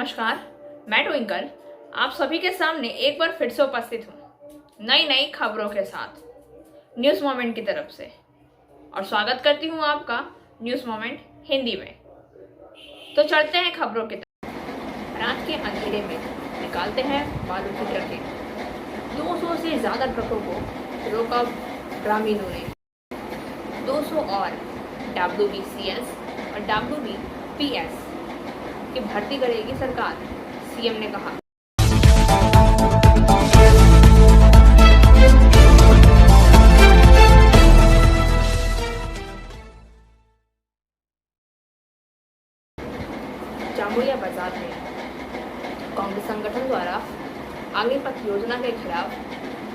नमस्कार, मैं ट्विंकल आप सभी के सामने एक बार फिर से उपस्थित हूँ नई नई खबरों के साथ न्यूज़ मोमेंट की तरफ से। और स्वागत करती हूँ आपका न्यूज़ मोमेंट हिंदी में। तो चलते हैं खबरों की तरफ। रात के अंधेरे में निकालते हैं बालू की ट्रकें। 200 से ज़्यादा ट्रकों को रोका ग्रामीणों ने। 200 और WBCS और WBPS की भर्ती करेगी सरकार, सीएम ने कहा। जामुड़िया बाजार में कांग्रेस संगठन द्वारा अग्निपथ योजना के खिलाफ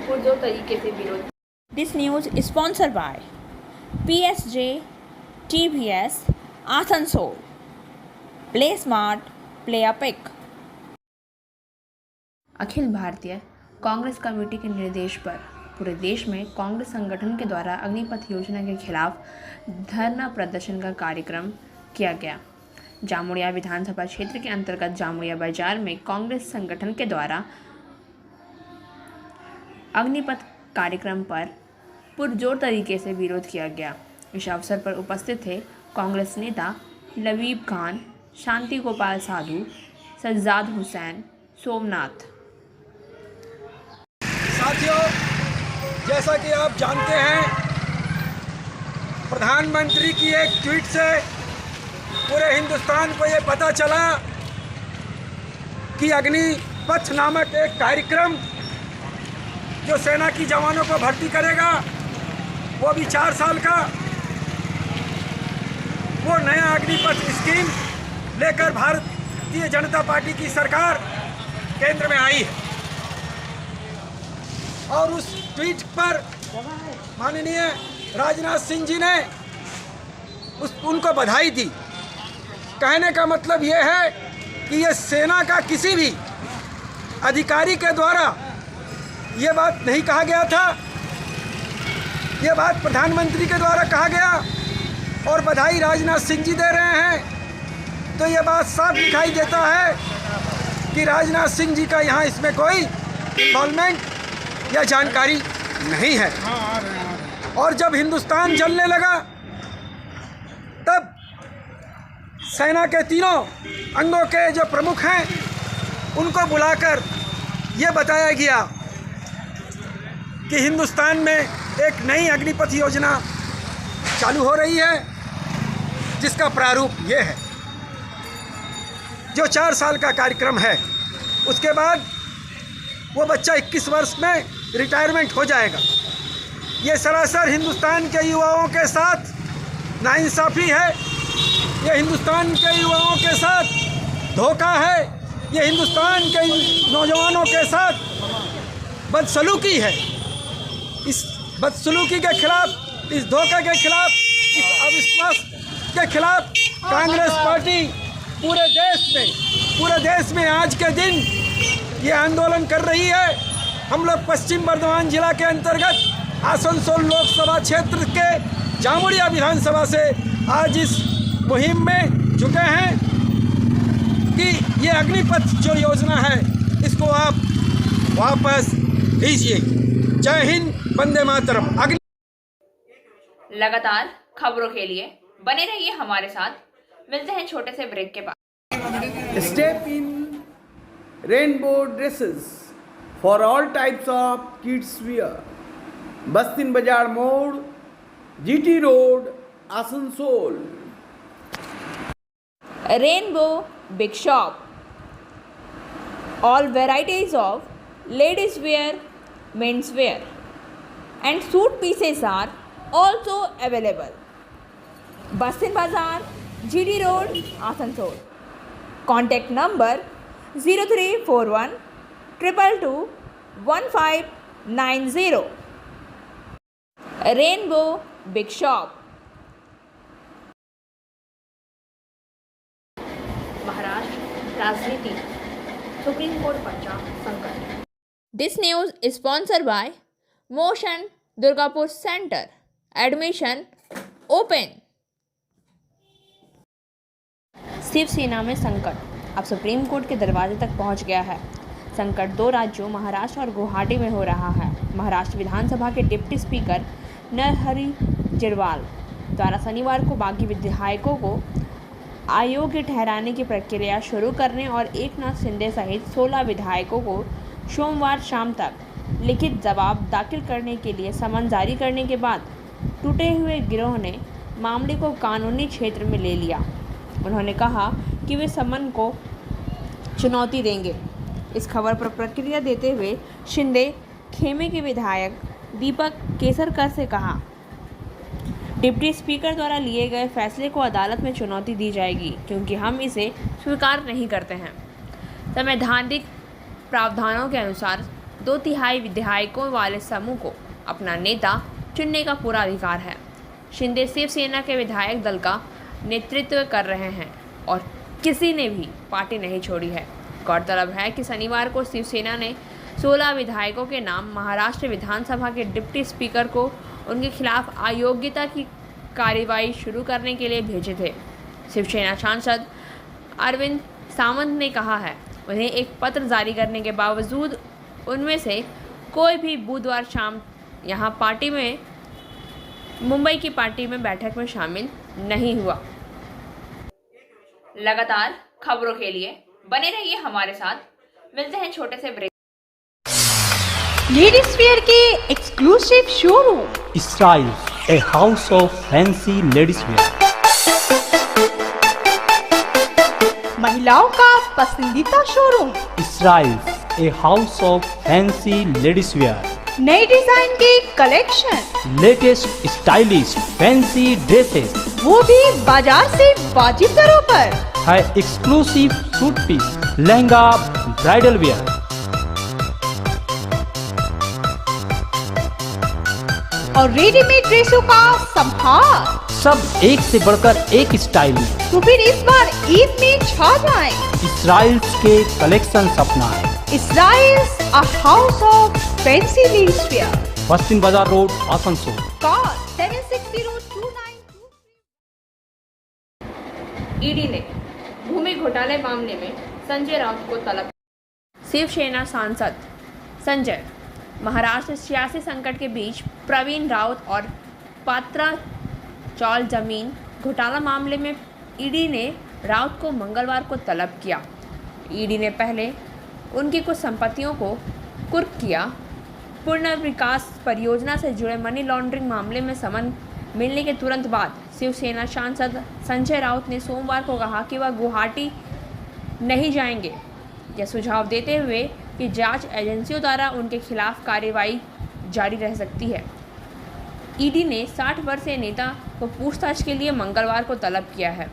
पुरजोर तरीके से विरोध। This news is sponsored by PSJ TVS Asansol. Play smart, play epic. Akhil Bharatiya Congress committee के निर्देश पर पूरे देश में कांग्रेस संगठन के द्वारा अग्निपथ योजना के खिलाफ धरना प्रदर्शन का कार्यक्रम किया गया। जामुड़िया विधानसभा क्षेत्र के अंतर्गत जामुड़िया बाजार में कांग्रेस संगठन के द्वारा अग्निपथ कार्यक्रम पर पुरजोर तरीके से विरोध किया गया। इस अवसर पर उपस्थित थे कांग्रेस नेता लबीब खान, शांति गोपाल साधु, सज्जाद हुसैन, सोमनाथ। साथियों, जैसा कि आप जानते हैं, प्रधानमंत्री की एक ट्वीट से पूरे हिंदुस्तान को ये पता चला कि अग्निपथ नामक एक कार्यक्रम जो सेना की जवानों को भर्ती करेगा, वो भी 4 साल का, वो नया अग्निपथ स्कीम लेकर भारतीय जनता पार्टी की सरकार केंद्र में आई है। और उस ट्वीट पर माननीय राजनाथ सिंह जी ने उनको बधाई दी। कहने का मतलब ये है कि ये सेना का किसी भी अधिकारी के द्वारा ये बात नहीं कहा गया था, ये बात प्रधानमंत्री के द्वारा कहा गया और बधाई राजनाथ सिंह जी दे रहे हैं। तो ये बात साफ दिखाई देता है कि राजनाथ सिंह जी का यहाँ इसमें कोई इन्वॉल्वमेंट या जानकारी नहीं है। और जब हिंदुस्तान जलने लगा तब सेना के तीनों अंगों के जो प्रमुख हैं उनको बुलाकर ये बताया गया कि हिंदुस्तान में एक नई अग्निपथ योजना चालू हो रही है, जिसका प्रारूप ये है, जो 4 साल का कार्यक्रम है। उसके बाद वो बच्चा 21 वर्ष में रिटायरमेंट हो जाएगा। ये सरासर हिंदुस्तान के युवाओं के साथ नाइंसाफ़ी है, ये हिंदुस्तान के युवाओं के साथ धोखा है, ये हिंदुस्तान के नौजवानों के साथ बदसलूकी है। इस बदसलूकी के खिलाफ, इस धोखे के खिलाफ, इस अविश्वास के खिलाफ कांग्रेस पार्टी पूरे देश में आज के दिन ये आंदोलन कर रही है। हम लोग पश्चिम बर्धमान जिला के अंतर्गत आसनसोल लोकसभा क्षेत्र के जामुड़िया विधानसभा से आज इस मुहिम में जुटे हैं कि ये अग्निपथ जो योजना है इसको आप वापस लीजिए। जय हिंद, वंदे मातरम। लगातार खबरों के लिए बने रहिए हमारे साथ। मिलते हैं छोटे से ब्रेक के बाद। Step in rainbow dresses for all types of kids wear. Bastin Bazar Mode, GT Road, Asansol. Rainbow Big Shop. All varieties of ladies wear, men's wear, and suit pieces are also available. Bastin Bazar, GD Road, Asansol. Contact number 0341 222 1590. Rainbow Big Shop. Maharashtra राजनीति supreme court पर्चा संकट। This news is sponsored by Motion Durgapur Center. Admission open. Shiv Sena में संकट, अब supreme court के दरवाजे तक पहुंच गया है। संकट 2 राज्यों महाराष्ट्र और गुवाहाटी में हो रहा है। महाराष्ट्र विधानसभा के डिप्टी स्पीकर नरहरी झिरवाल द्वारा शनिवार को बागी विधायकों को अयोग्य ठहराने की प्रक्रिया शुरू करने और एकनाथ शिंदे सहित 16 विधायकों को सोमवार शाम तक लिखित जवाब दाखिल करने के लिए समन जारी करने के बाद टूटे हुए गिरोह ने मामले को कानूनी क्षेत्र में ले लिया। उन्होंने कहा कि वे समन को चुनौती देंगे। इस खबर पर प्रतिक्रिया देते हुए शिंदे खेमे के विधायक दीपक केसरकर से कहा, डिप्टी स्पीकर द्वारा लिए गए फैसले को अदालत में चुनौती दी जाएगी क्योंकि हम इसे स्वीकार नहीं करते हैं। संवैधानिक प्रावधानों के अनुसार 2/3 विधायकों वाले समूह को अपना नेता चुनने का पूरा अधिकार है। शिंदे शिवसेना के विधायक दल का नेतृत्व कर रहे हैं और किसी ने भी पार्टी नहीं छोड़ी है। गौरतलब है कि शनिवार को शिवसेना ने 16 विधायकों के नाम महाराष्ट्र विधानसभा के डिप्टी स्पीकर को उनके खिलाफ अयोग्यता की कार्रवाई शुरू करने के लिए भेजे थे। शिवसेना सांसद अरविंद सावंत ने कहा है, उन्हें एक पत्र जारी करने के बावजूद उनमें से कोई भी बुधवार शाम यहां मुंबई की पार्टी में बैठक में शामिल नहीं हुआ। लगातार खबरों के लिए बने रहिए हमारे साथ। मिलते हैं छोटे से ब्रेक। लेडीज वेयर के exclusive showroom Styles, a house of fancy ladies wear. महिलाओं का पसंदीदा showroom Styles, a house of fancy ladies wear. नए डिजाइन के collection, Latest stylish fancy dresses. वो भी बाजार से वाजिब दरों पर। है exclusive suit piece, lehenga, bridal wear. और रेडीमेड ड्रेसों का संभार। सब एक से बढ़कर एक स्टाइल में। तो फिर इस बार ईद में छा जाएं। Styles के कलेक्शन अपनाएं। Styles, a house of fancy ladies wear. पश्चिम बाजार रोड, आसनसोल। Call 7602923। ईडी ने भूमि घोटाले मामले में संजय राउत को तलब। शिवसेना सांसद संजय महाराष्ट्र सियासी संकट के बीच प्रवीण राउत और पात्रा चौल जमीन घोटाला मामले में ईडी ने राउत को मंगलवार को तलब किया। ईडी ने पहले उनकी कुछ संपत्तियों को कुर्क किया। पुनर्विकास परियोजना से जुड़े मनी लॉन्ड्रिंग मामले में समन मिलने के तुरंत बाद शिवसेना सांसद संजय राउत ने सोमवार को कहा कि वह गुवाहाटी नहीं जाएंगे। यह सुझाव देते हुए कि जांच एजेंसियों द्वारा उनके खिलाफ कार्रवाई जारी रह सकती है। ईडी ने 60 वर्षीय नेता को पूछताछ के लिए मंगलवार को तलब किया है।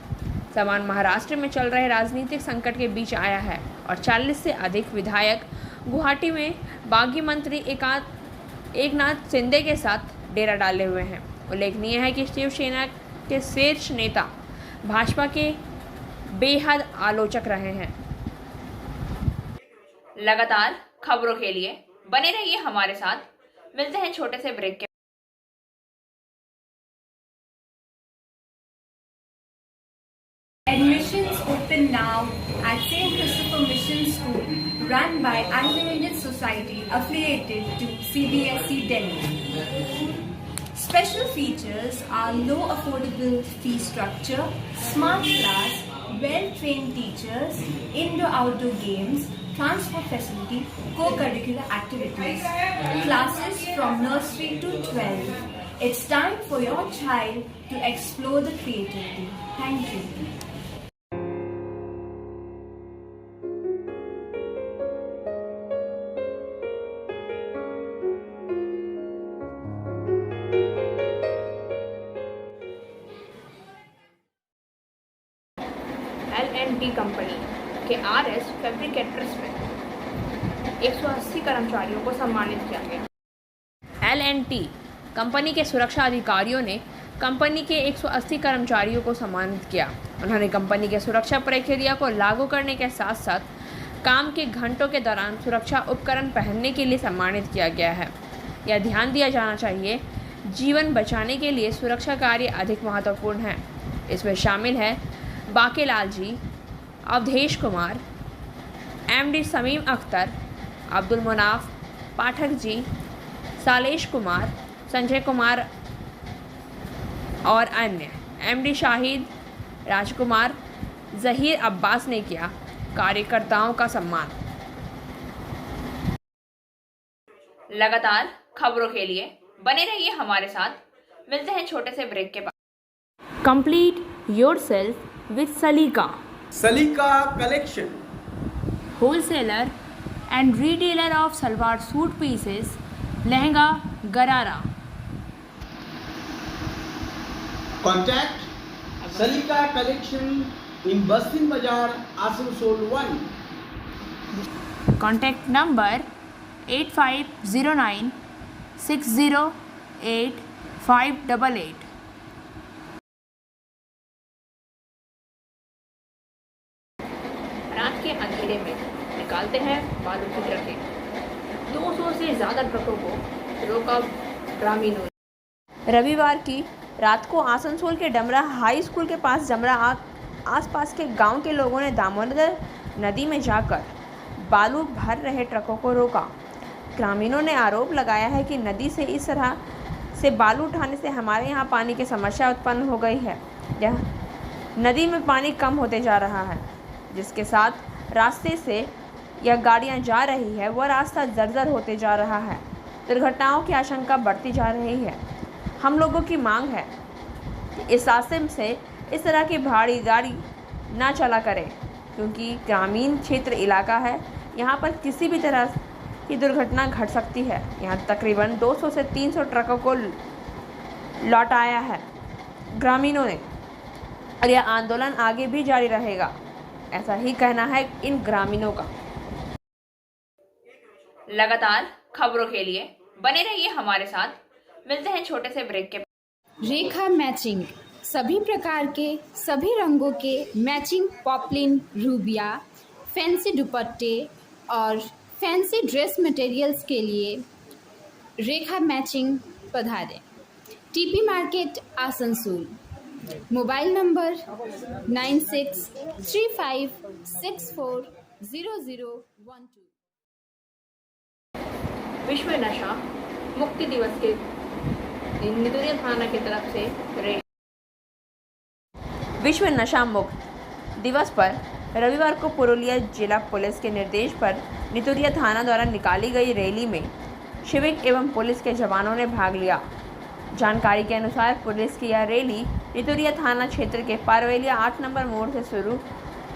समान महाराष्ट्र में चल रहे राजनीतिक संकट के बीच आया है और 40 से अधिक विधायक गुवाहाटी में बागी मंत्री एकनाथ शिंदे के साथ डेरा डाले हुए हैं। उल्लेखनीय है कि शिवसेना के शीर्ष नेता भाजपा के बेहद आलोचक रहे हैं। लगातार खबरों के लिए बने रहिए हमारे साथ। मिलते हैं छोटे से ब्रेक के। Admissions open now at St. Christopher Mission School, run by Anglo-Indian Society affiliated to CBSE Delhi. Special features are low affordable fee structure, smart class, well-trained teachers, indoor-outdoor games, transport facility, co-curricular activities, classes from nursery to 12. It's time for your child to explore the creativity. Thank you. L&T company के RS fabricators में 180 कर्मचारियों को सम्मानित किया गया। L&T company के सुरक्षा अधिकारियों ने कंपनी के 180 कर्मचारियों को सम्मानित किया। उन्होंने कंपनी के सुरक्षा प्रक्रिया को लागू करने के साथ साथ काम के घंटों के दौरान सुरक्षा उपकरण पहनने के लिए सम्मानित किया गया है। यह ध्यान दिया जाना चाहिए, जीवन बचाने के लिए सुरक्षा कार्य अधिक महत्वपूर्ण है। इसमें शामिल है बाकेलाल जी, अवधेश कुमार, MD समीम अख्तर, अब्दुल मुनाफ पाठक जी, सालेश कुमार, संजय कुमार और अन्य। MD शाहिद राजकुमार, जहीर अब्बास ने किया कार्यकर्ताओं का सम्मान। लगातार खबरों के लिए बने रहिए हमारे साथ। मिलते हैं छोटे से ब्रेक के बाद। कंप्लीट योरसेल्फ विद सलीका, सलीका collection, wholesaler and retailer of salwar suit pieces, lehenga गरारा। Contact Salika Collection in Bastin Bazaar, Asansol 1. Contact number 8509 608 588। रात के अंधेरे में निकालते हैं बालू की ट्रकें। 200 से ज़्यादा ट्रकों को रोका ग्रामीणों। रविवार की रात को आसनसोल के डमरा हाई स्कूल के पास जमरा आसपास के गांव के लोगों ने दामोदर नदी में जाकर बालू भर रहे ट्रकों को रोका। ग्रामीणों ने आरोप लगाया है कि नदी से इस तरह से बालू उठाने से हमारे यहाँ पानी की समस्या उत्पन्न हो गई है। यह नदी में पानी कम होते जा रहा है, जिसके साथ रास्ते से यह गाड़ियाँ जा रही है वह रास्ता जर्जर होते जा रहा है। दुर्घटनाओं की आशंका बढ़ती जा रही है। हम लोगों की मांग है कि इस रास्ते से इस तरह की भारी गाड़ी ना चला करें, क्योंकि ग्रामीण क्षेत्र इलाका है। यहाँ पर किसी भी तरह की दुर्घटना घट सकती है। यहाँ तकरीबन 200 से 300 ट्रकों को लौटाया है ग्रामीणों ने, और यह आंदोलन आगे भी जारी रहेगा, ऐसा ही कहना है इन ग्रामीणों का। लगातार खबरों के लिए बने रहिए हमारे साथ। मिलते हैं छोटे से ब्रेक के बाद। रेखा मैचिंग, सभी प्रकार के सभी रंगों के मैचिंग पॉपलिन, रूबिया, फैंसी दुपट्टे और फैंसी ड्रेस मटेरियल्स के लिए रेखा मैचिंग पधारें। TP market Asansol. Mobile number 9635640012। विश्व नशा मुक्ति दिवस के दिन नितुरिया थाना की तरफ से विश्व नशा मुक्त दिवस पर रविवार को पुरुलिया जिला पुलिस के निर्देश पर नितुरिया थाना द्वारा निकाली गई रैली में सिविक एवं पुलिस के जवानों ने भाग लिया। जानकारी के अनुसार पुलिस की यह रैली नितुरिया थाना क्षेत्र के पारवेलिया 8 नंबर मोड़ से शुरू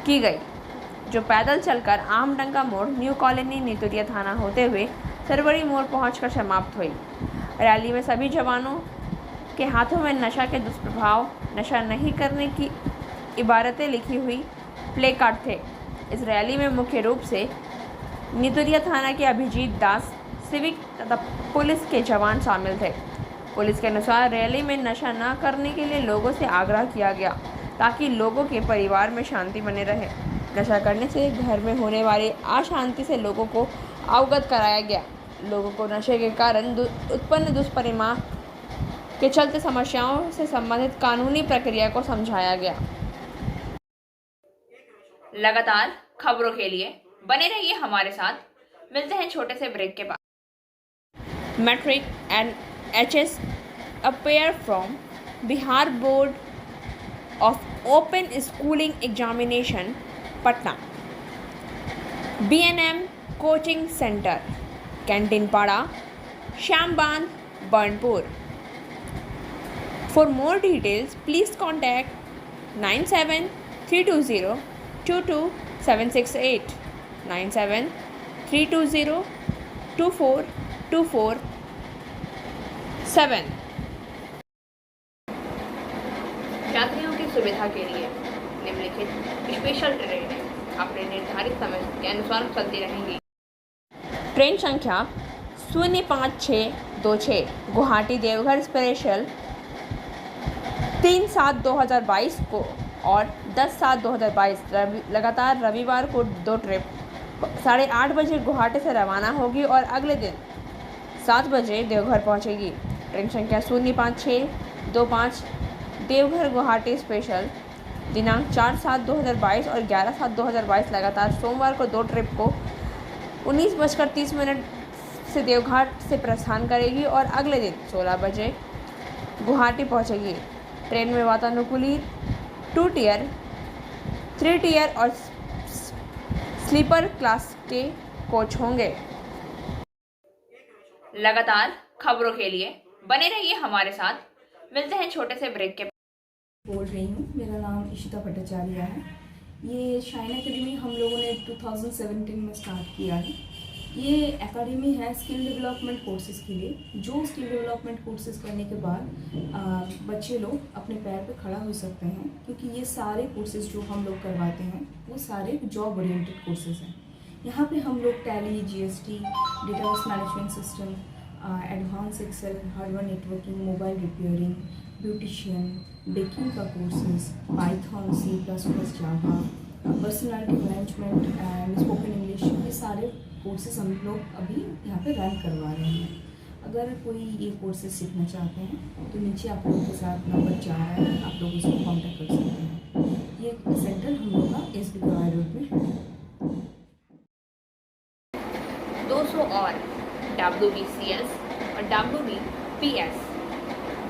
की गई, जो पैदल चलकर आमडंगा मोड़, न्यू कॉलोनी, नितुरिया थाना होते हुए सरवड़ी मोड़ पहुंचकर समाप्त हुई। रैली में सभी जवानों के हाथों में नशा के दुष्प्रभाव, नशा नहीं करने की इबारतें लिखी हुई प्ले कार्ड थे। इस रैली में मुख्य रूप से नितुरिया थाना के अभिजीत दास, सिविक तथा पुलिस के जवान शामिल थे। पुलिस के अनुसार रैली में नशा न करने के लिए लोगों से आग्रह किया गया, ताकि लोगों के परिवार में शांति बने रहे। नशा करने से घर में होने वाली अशांति से लोगों को अवगत कराया गया। लोगों को नशे के कारण उत्पन्न दुष्परिणाम के चलते समस्याओं से संबंधित कानूनी प्रक्रिया को समझाया गया। लगातार खबरों के लिए बने रहिए हमारे साथ। मिलते हैं छोटे से ब्रेक के बाद। Metric and HS appear from Bihar Board of Open Schooling Examination, Patna. BNM Coaching Center, Canteen Pada, Shamband, Burnpur. For more details, please contact 9732022768, 9732024247। यात्रियों की सुविधा के लिए निम्नलिखित स्पेशल ट्रेनें अपने निर्धारित समय के अनुसार चलती रहेंगी। ट्रेन संख्या 05626 गुवाहाटी देवघर स्पेशल 3/7/2022 को और 10/7/2022 लगातार रविवार को 2 ट्रिप 8:30 बजे गुवाहाटी से रवाना होगी और अगले दिन 7 बजे देवघर पहुंचेगी। ट्रेन संख्या 05625 देवघर गुवाहाटी स्पेशल दिनांक 4/7/2022 और 11/7/2022 लगातार सोमवार को 2 ट्रिप को 19:30 से देवघाट से प्रस्थान करेगी और अगले दिन 16 बजे गुवाहाटी पहुंचेगी। ट्रेन में वातानुकूलित 2 टियर, 3 टियर और स्लीपर क्लास के कोच होंगे। लगातार खबरों के लिए बने रहिए हमारे साथ। मिलते हैं छोटे से ब्रेक के। बोल रही हूँ, मेरा नाम इशिता भट्टाचार्य है। ये शाइन एकेडमी हम लोगों ने 2017 में स्टार्ट किया है। ये एकेडमी है स्किल डेवलपमेंट कोर्सेज़ के लिए। जो स्किल डेवलपमेंट कोर्सेज़ करने के बाद बच्चे लोग अपने पैर पे खड़ा हो सकते हैं, क्योंकि ये सारे कोर्सेज़ जो हम लोग करवाते हैं वो सारे जॉब ओरिएंटेड कोर्सेज़ हैं। यहाँ पे हम लोग Tally, GST, database management system, advance Excel, hardware networking, mobile repairing, beautician, baking का courses, Python, C++, Java, personality management and spoken English, ये सारे कोर्सेज हम लोग अभी यहाँ पे रन करवा रहे हैं। अगर कोई ये कोर्सेज सीखना चाहते हैं तो नीचे आप लोगों के साथ नंबर जा रहा है, आप लोग इसको कॉन्टैक्ट कर सकते हैं। ये सेंटर हम लोग का SB कवाई रोड में है। 200 और WBCS और WBPS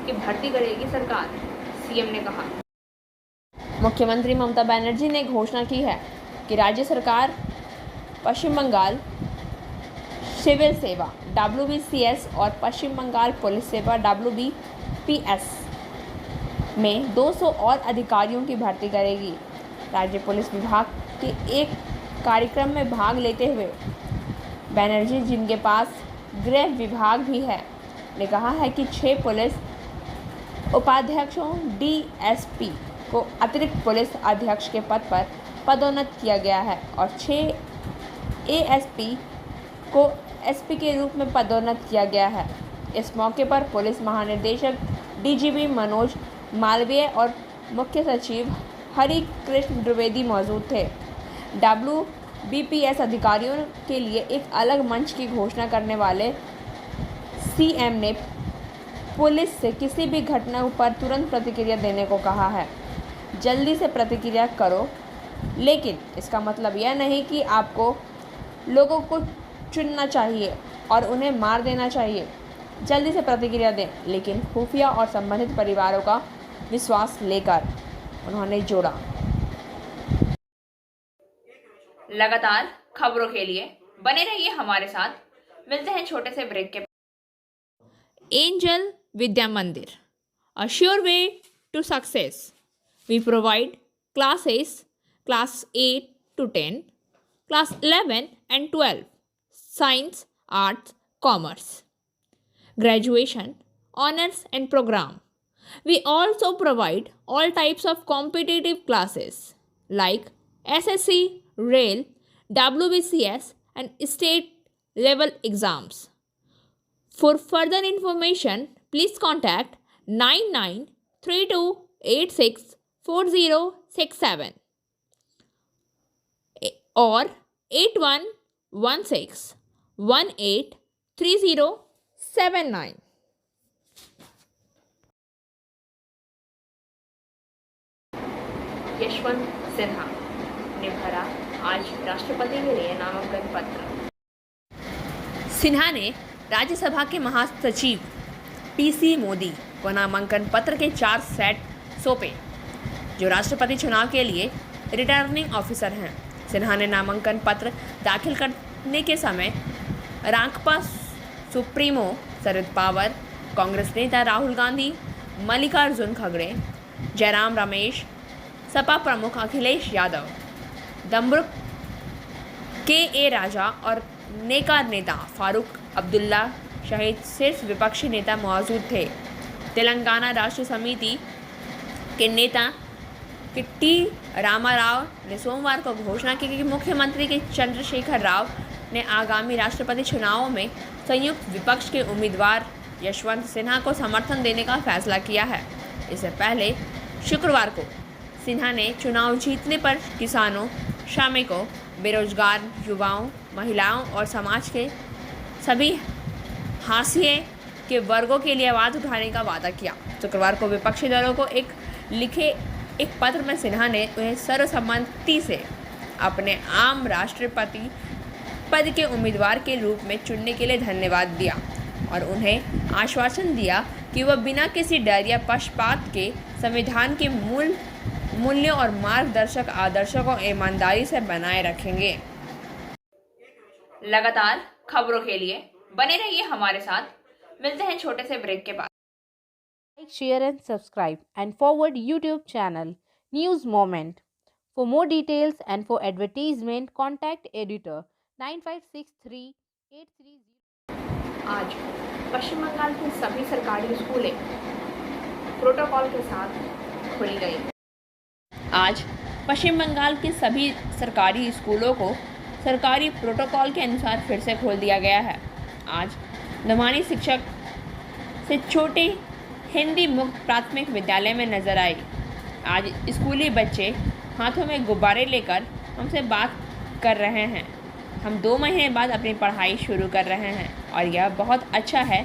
की भर्ती करेगी सरकार, सीएम ने कहा। मुख्यमंत्री ममता बनर्जी ने घोषणा की है कि राज्य सरकार पश्चिम बंगाल सिविल सेवा WBCS और पश्चिम बंगाल पुलिस सेवा WBPS में 200 और अधिकारियों की भर्ती करेगी। राज्य पुलिस विभाग के एक कार्यक्रम में भाग लेते हुए बनर्जी, जिनके पास गृह विभाग भी है, ने कहा है कि 6 पुलिस उपाध्यक्षों DSP को अतिरिक्त पुलिस अधीक्षक के पद पर पदोन्नत किया गया है और 6 ASP को SP के रूप में पदोन्नत किया गया है। इस मौके पर पुलिस महानिदेशक DGP मनोज मालवीय और मुख्य सचिव हरि कृष्ण द्विवेदी मौजूद थे। WBPS अधिकारियों के लिए एक अलग मंच की घोषणा करने वाले CM ने पुलिस से किसी भी घटना पर तुरंत प्रतिक्रिया देने को कहा है। जल्दी से प्रतिक्रिया करो, लेकिन इसका मतलब यह नहीं कि आपको लोगों को चुनना चाहिए और उन्हें मार देना चाहिए। जल्दी से प्रतिक्रिया दें, लेकिन खुफिया और संबंधित परिवारों का विश्वास लेकर, उन्होंने जोड़ा। लगातार खबरों के लिए बने रहिए हमारे साथ। मिलते हैं छोटे से ब्रेक के। एंजल विद्या मंदिर, a sure way to success. We provide classes class 8 to 10, class 11 and 12, science, arts, commerce, graduation, honors and program. We also provide all types of competitive classes like SSC, Rail, WBCS and state level exams. For further information, please contact 9932864067 or 8116183079. Yashwant Sinha ने भरा आज राष्ट्रपति के लिए नामांकन पत्र। सिन्हा ने राज्यसभा के महासचिव PC मोदी को नामांकन पत्र के 4 सेट सौंपे, जो राष्ट्रपति चुनाव के लिए रिटर्निंग ऑफिसर हैं। सिन्हा ने नामांकन पत्र दाखिल करने के समय रांकपा सुप्रीमो शरद पवार, कांग्रेस नेता राहुल गांधी, मल्लिकार्जुन खड़गे, जयराम रमेश, सपा प्रमुख अखिलेश यादव, दमरुक KA राजा और नेका नेता फारूक अब्दुल्ला सहित शीर्ष विपक्षी नेता मौजूद थे। तेलंगाना राष्ट्र समिति के नेता T रामाराव ने सोमवार को घोषणा की कि मुख्यमंत्री के चंद्रशेखर राव ने आगामी राष्ट्रपति चुनावों में संयुक्त विपक्ष के उम्मीदवार यशवंत सिन्हा को समर्थन देने का फैसला किया है। इससे पहले शुक्रवार को सिन्हा ने चुनाव जीतने पर किसानों, श्रमिकों, बेरोजगार युवाओं, महिलाओं और समाज के सभी हाशिए के वर्गों के लिए आवाज़ उठाने का वादा किया। शुक्रवार को विपक्षी दलों को एक लिखे एक पत्र में सिन्हा ने उन्हें सर्वसम्मति से अपने आम राष्ट्रपति पद के उम्मीदवार के रूप में चुनने के लिए धन्यवाद दिया और उन्हें आश्वासन दिया कि वह बिना किसी डर या पक्षपात के संविधान के मूल्यों और मार्गदर्शक आदर्शों को ईमानदारी से बनाए रखेंगे। लगातार खबरों के लिए बने रहिए हमारे साथ। मिलते हैं छोटे से ब्रेक के बाद। Like, share and subscribe and forward YouTube channel News Moment. For more details and for advertisement, contact editor 956383. आज पश्चिम बंगाल के सभी सरकारी स्कूलें प्रोटोकॉल के साथ खुल गई। आज पश्चिम बंगाल के सभी सरकारी स्कूलों को सरकारी प्रोटोकॉल के अनुसार फिर से खोल दिया गया है। आज दमानी शिक्षक से छोटे हिंदी मुक्त प्राथमिक विद्यालय में नजर आई। आज स्कूली बच्चे हाथों में गुब्बारे लेकर हमसे बात कर रहे हैं। हम 2 महीने बाद अपनी पढ़ाई शुरू कर रहे हैं और यह बहुत अच्छा है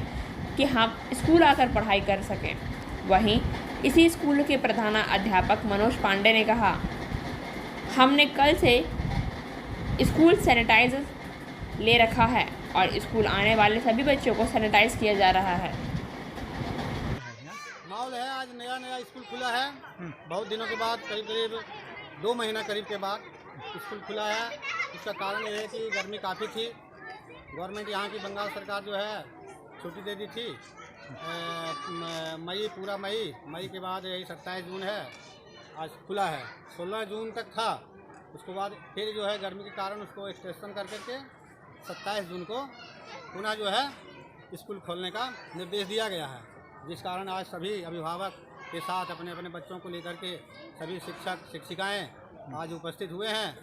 कि हम स्कूल आकर पढ़ाई कर सकें। वहीं इसी स्कूल के प्रधानाध्यापक मनोज पांडे ने कहा, हमने कल से स्कूल सैनिटाइजर ले रखा है और स्कूल आने वाले सभी बच्चों को सैनिटाइज किया जा रहा है। माहौल है, आज नया स्कूल खुला है। बहुत दिनों के बाद, करीब 2 महीना करीब के बाद स्कूल खुला है। इसका कारण ये है कि गर्मी काफ़ी थी। गवर्नमेंट यहाँ की बंगाल सरकार जो है छुट्टी दे दी थी। पूरा मई के बाद यही 27 जून है, आज खुला है। 16 जून तक था, उसके बाद फिर जो है गर्मी के कारण उसको एक्सटेंशन कर करके 27 जून को पुनः जो है स्कूल खोलने का निर्देश दिया गया है। जिस कारण आज सभी अभिभावक के साथ अपने अपने बच्चों को लेकर के सभी शिक्षक शिक्षिकाएं आज उपस्थित हुए हैं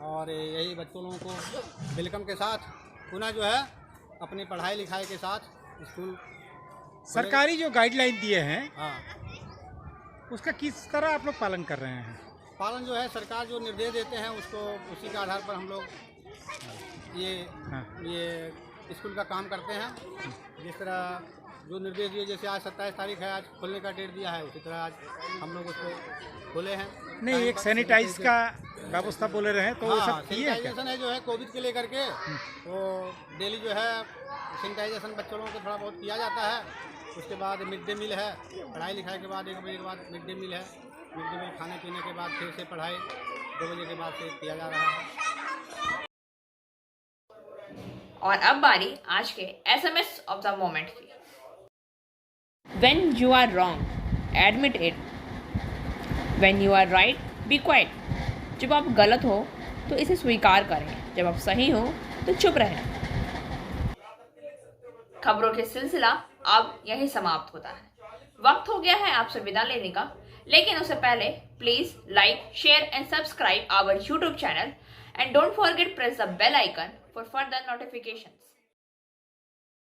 और यही बच्चों लोगों को वेलकम के साथ पुनः जो है अपनी पढ़ाई लिखाई के साथ स्कूल। सरकारी जो गाइडलाइन दिए हैं, हाँ, उसका किस तरह आप लोग पालन कर रहे हैं? पालन जो है सरकार जो निर्देश देते हैं उसको उसी के आधार पर हम लोग ये स्कूल का काम करते हैं। जिस तरह जो निर्देश दिए, जैसे आज 27 तारीख है, आज खोलने का डेट दिया है, उसी तरह आज हम लोग उसको खोले हैं। नहीं, एक सैनिटाइज का व्यवस्था बोले रहे हैं, तो हाँ, सब किए हैं क्या? सैनिटाइजेशन है जो है कोविड के लेकर के, तो डेली जो है सैनिटाइजेशन बच्चों लोगों को थोड़ा बहुत किया जाता है। उसके बाद मिड डे मील है, पढ़ाई लिखाई के बाद 1 बजे के बाद मिड डे मील है। मिड डे मील खाने पीने के बाद फिर से पढ़ाई 2 बजे के बाद से किया जा रहा है। और अब बारी आज के SMS ऑफ द मोमेंट की। When you are wrong, admit it. When you are right, be quiet. जब आप गलत हो तो इसे स्वीकार करें, जब आप सही हो तो चुप रहें। खबरों के सिलसिला अब यही समाप्त होता है। वक्त हो गया है आपसे विदा लेने का, लेकिन उससे पहले please like, share and subscribe our YouTube channel and don't forget press the bell icon for further notifications.